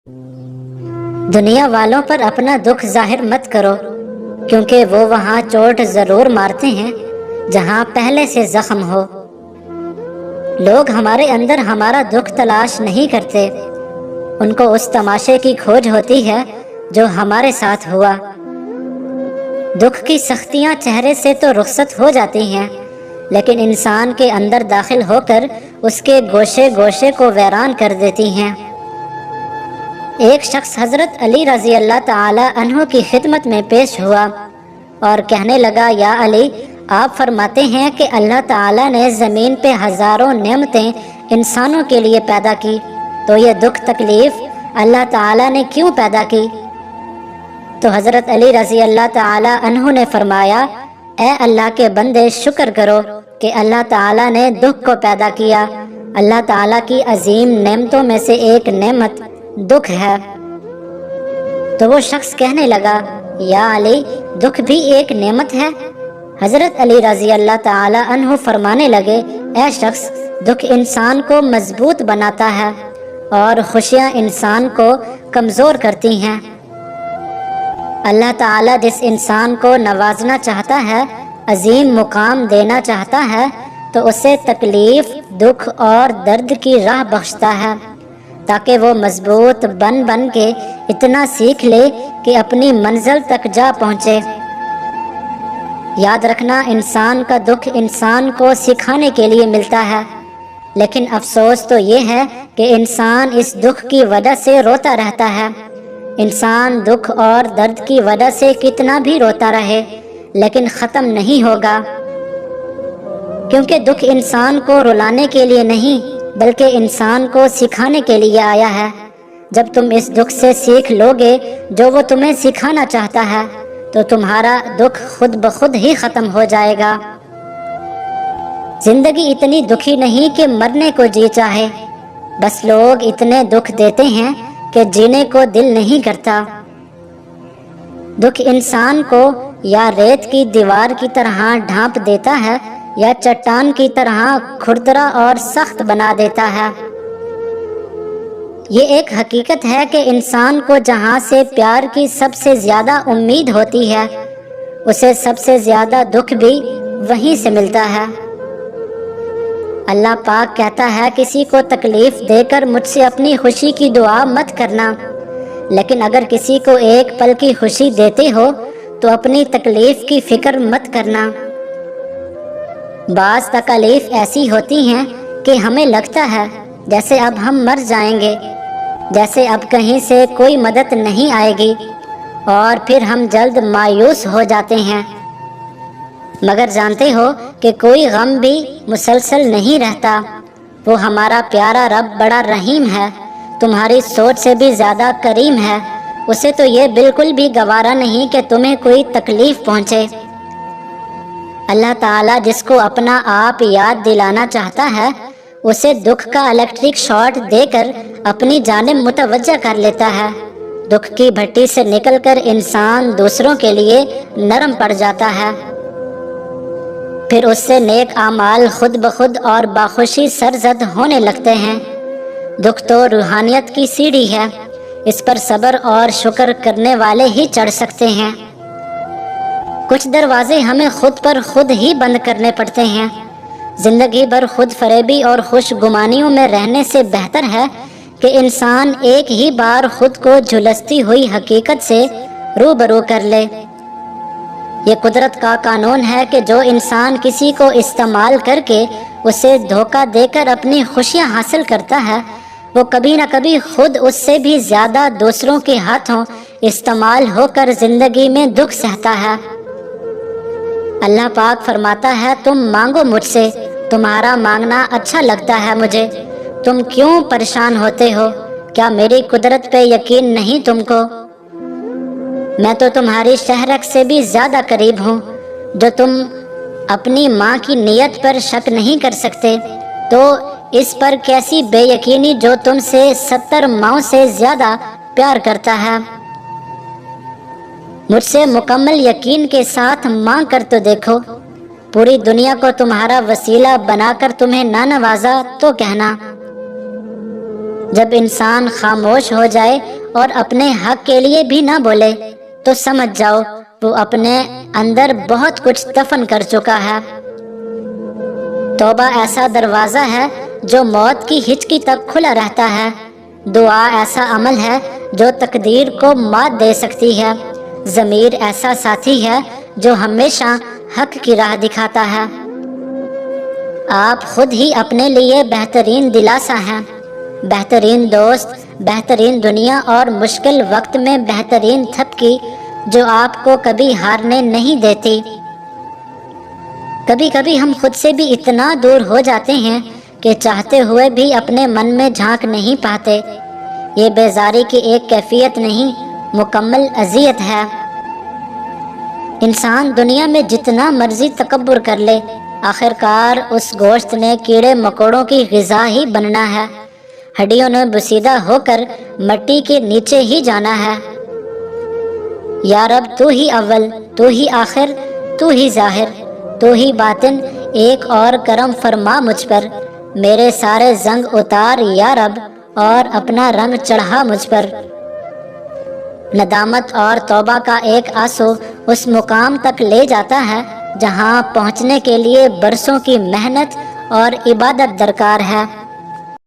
دنیا والوں پر اپنا دکھ ظاہر مت کرو، کیونکہ وہ وہاں چوٹ ضرور مارتے ہیں جہاں پہلے سے زخم ہو۔ لوگ ہمارے اندر ہمارا دکھ تلاش نہیں کرتے، ان کو اس تماشے کی کھوج ہوتی ہے جو ہمارے ساتھ ہوا۔ دکھ کی سختیاں چہرے سے تو رخصت ہو جاتی ہیں، لیکن انسان کے اندر داخل ہو کر اس کے گوشے گوشے کو ویران کر دیتی ہیں۔ ایک شخص حضرت علی رضی اللہ تعالی عنہ کی خدمت میں پیش ہوا اور کہنے لگا، یا علی، آپ فرماتے ہیں کہ اللہ تعالی نے زمین پہ ہزاروں نعمتیں انسانوں کے لیے پیدا کی، تو یہ دکھ تکلیف اللہ تعالی نے کیوں پیدا کی؟ تو حضرت علی رضی اللہ تعالی عنہ نے فرمایا، اے اللہ کے بندے، شکر کرو کہ اللہ تعالی نے دکھ کو پیدا کیا۔ اللہ تعالی کی عظیم نعمتوں میں سے ایک نعمت دکھ ہے۔ تو وہ شخص کہنے لگا، یا علی، دکھ بھی ایک نعمت ہے؟ حضرت علی رضی اللہ تعالی عنہ فرمانے لگے، اے شخص، دکھ انسان کو مضبوط بناتا ہے اور خوشیاں انسان کو کمزور کرتی ہیں۔ اللہ تعالیٰ جس انسان کو نوازنا چاہتا ہے، عظیم مقام دینا چاہتا ہے، تو اسے تکلیف، دکھ اور درد کی راہ بخشتا ہے، تاکہ وہ مضبوط بن کے اتنا سیکھ لے کہ اپنی منزل تک جا پہنچے۔ یاد رکھنا، انسان کا دکھ انسان کو سکھانے کے لیے ملتا ہے، لیکن افسوس تو یہ ہے کہ انسان اس دکھ کی وجہ سے روتا رہتا ہے۔ انسان دکھ اور درد کی وجہ سے کتنا بھی روتا رہے، لیکن ختم نہیں ہوگا، کیونکہ دکھ انسان کو رلانے کے لیے نہیں بلکہ انسان کو سکھانے کے لیے آیا ہے۔ جب تم اس دکھ سے سیکھ لوگے جو وہ تمہیں سکھانا چاہتا ہے، تو تمہارا دکھ خود بخود ہی ختم ہو جائے گا۔ زندگی اتنی دکھی نہیں کہ مرنے کو جی چاہے، بس لوگ اتنے دکھ دیتے ہیں کہ جینے کو دل نہیں کرتا۔ دکھ انسان کو یا ریت کی دیوار کی طرح ڈھانپ دیتا ہے یا چٹان کی طرح کھردرا اور سخت بنا دیتا ہے۔ یہ ایک حقیقت ہے کہ انسان کو جہاں سے پیار کی سب سے زیادہ امید ہوتی ہے، اسے سب سے زیادہ دکھ بھی وہیں سے ملتا ہے۔ اللہ پاک کہتا ہے، کسی کو تکلیف دے کر مجھ سے اپنی خوشی کی دعا مت کرنا، لیکن اگر کسی کو ایک پل کی خوشی دیتے ہو تو اپنی تکلیف کی فکر مت کرنا۔ بعض تکالیف ایسی ہوتی ہیں کہ ہمیں لگتا ہے جیسے اب ہم مر جائیں گے، جیسے اب کہیں سے کوئی مدد نہیں آئے گی، اور پھر ہم جلد مایوس ہو جاتے ہیں۔ مگر جانتے ہو کہ کوئی غم بھی مسلسل نہیں رہتا، وہ ہمارا پیارا رب بڑا رحیم ہے، تمہاری سوچ سے بھی زیادہ کریم ہے، اسے تو یہ بالکل بھی گوارا نہیں کہ تمہیں کوئی تکلیف پہنچے۔ اللہ تعالیٰ جس کو اپنا آپ یاد دلانا چاہتا ہے، اسے دکھ کا الیکٹرک شاٹ دے کر اپنی جانب متوجہ کر لیتا ہے۔ دکھ کی بھٹی سے نکل کر انسان دوسروں کے لیے نرم پڑ جاتا ہے، پھر اس سے نیک اعمال خود بخود اور باخوشی سرزد ہونے لگتے ہیں۔ دکھ تو روحانیت کی سیڑھی ہے، اس پر صبر اور شکر کرنے والے ہی چڑھ سکتے ہیں۔ کچھ دروازے ہمیں خود پر خود ہی بند کرنے پڑتے ہیں۔ زندگی بھر خود فریبی اور خوش گمانیوں میں رہنے سے بہتر ہے کہ انسان ایک ہی بار خود کو جھلستی ہوئی حقیقت سے روبرو کر لے۔ یہ قدرت کا قانون ہے کہ جو انسان کسی کو استعمال کر کے اسے دھوکہ دے کر اپنی خوشیاں حاصل کرتا ہے، وہ کبھی نہ کبھی خود اس سے بھی زیادہ دوسروں کے ہاتھوں استعمال ہو کر زندگی میں دکھ سہتا ہے۔ اللہ پاک فرماتا ہے، تم مانگو مجھ سے، تمہارا مانگنا اچھا لگتا ہے مجھے، تم کیوں پریشان ہوتے ہو؟ کیا میری قدرت پہ یقین نہیں تم کو؟ میں تو تمہاری شہرک سے بھی زیادہ قریب ہوں، جو تم اپنی ماں کی نیت پر شک نہیں کر سکتے، تو اس پر کیسی بے یقینی جو تم سے 70 ماؤں سے زیادہ پیار کرتا ہے۔ مجھ سے مکمل یقین کے ساتھ مانگ کر تو دیکھو، پوری دنیا کو تمہارا وسیلہ بنا کر تمہیں نہ نوازا تو کہنا۔ جب انسان خاموش ہو جائے اور اپنے حق کے لیے بھی نہ بولے تو سمجھ جاؤ وہ اپنے اندر بہت کچھ دفن کر چکا ہے۔ توبہ ایسا دروازہ ہے جو موت کی ہچکی تک کھلا رہتا ہے۔ دعا ایسا عمل ہے جو تقدیر کو مات دے سکتی ہے۔ ضمیر ایسا ساتھی ہے جو ہمیشہ حق کی راہ دکھاتا ہے۔ آپ خود ہی اپنے لیے بہترین دلاسا ہیں، بہترین دوست، بہترین دنیا اور مشکل وقت میں بہترین تھپکی جو آپ کو کبھی ہارنے نہیں دیتی۔ کبھی کبھی ہم خود سے بھی اتنا دور ہو جاتے ہیں کہ چاہتے ہوئے بھی اپنے من میں جھانک نہیں پاتے۔ یہ بیزاری کی ایک کیفیت نہیں، مکمل اذیت ہے۔ انسان دنیا میں جتنا مرضی تکبر کر لے، آخر کار اس گوشت نے کیڑے مکوڑوں کی غذا ہی بننا ہے، ہڈیوں نے بسیدہ ہو کر مٹی کے نیچے ہی جانا ہے۔ یا رب تو ہی اول، تو ہی آخر، تو ہی ظاہر، تو ہی باطن، ایک اور کرم فرما مجھ پر، میرے سارے زنگ اتار یا رب اور اپنا رنگ چڑھا مجھ پر۔ ندامت اور توبہ کا ایک آنسو اس مقام تک لے جاتا ہے جہاں پہنچنے کے لیے برسوں کی محنت اور عبادت درکار ہے۔